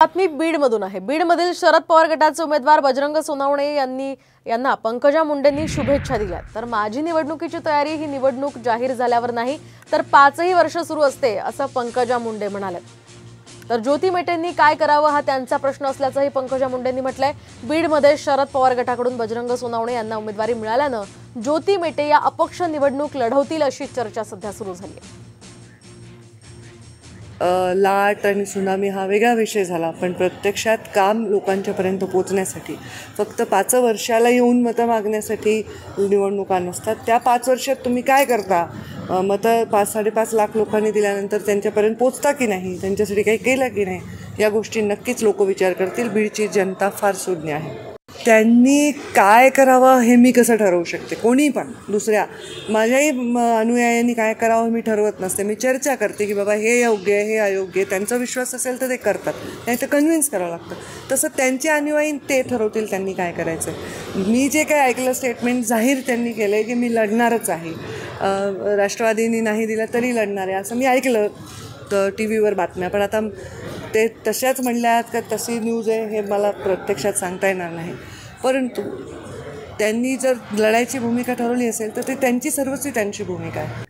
बातमी बीडमधून आहे। बीडमधील शरद पवार गटाचे उमेदवार बजरंग सोनवणे यांना पंकजा मुंडेंनी शुभेच्छा दिल्या। तर माझी निवडणुकीची तयारी ही निवडणूक जाहीर झाल्यावर नाही तर 5ही वर्ष सुरू असते असं पंकजा मुंडे म्हणाले। तर ज्योती मेटेंनी काय करावं हा त्यांचा प्रश्न असल्याचंही पंकजा मुंडेंनी म्हटलंय। बीडमध्ये शरद पवार गटाकडून बजरंग सोनवणे यांना उमेदवारी मिळाल्यानं ज्योती मेटे या अपक्ष निवडणूक लढवतील अशी चर्चा सध्या सुरू झाली आहे। लाट आणि सुनामी हा वेगळा विषय झाला, पण प्रत्यक्षात काम लोकांच्यापर्यंत पोहोचण्यासाठी फक्त 5 वर्षाला येऊन मतं मागण्यासाठी निवडणुका नसतात। त्या 5 वर्षात तुम्ही काय करता, मतं 5-5.5 लाख लोकांनी दिल्यानंतर त्यांच्यापर्यंत पोचता की नाही, त्यांच्यासाठी काही केलं की नाही, या गोष्टी नक्कीच लोक विचार करतील। बीडची जनता फार सुज्ञ आहे। त्यांनी काय करावं हे मी कसं ठरवू शकते? कोणी पण दुसऱ्या माझ्याही अनुयायांनी काय करावं मी ठरवत नसते। मी चर्चा करते की बाबा हे योग्य आहे, हे अयोग्य आहे। त्यांचा विश्वास असेल तर ते करतात, नाही तर कन्व्हिन्स करावं लागतं। तसं त्यांचे अनुयायी ते ठरवतील त्यांनी काय करायचं आहे। मी जे काय ऐकलं स्टेटमेंट जाहीर त्यांनी केलं आहे की मी लढणारच आहे, राष्ट्रवादींनी नाही दिलं तरी लढणार आहे असं मी ऐकलं तर TV वर बातम्या। पण आता ते तशाच म्हणल्यात का तशी न्यूज आहे हे मला प्रत्यक्षात सांगता येणार नाही। परंतु त्यांनी जर लढायची भूमिका ठरवली असेल तर ते त्यांची सर्वस्वी त्यांची भूमिका आहे।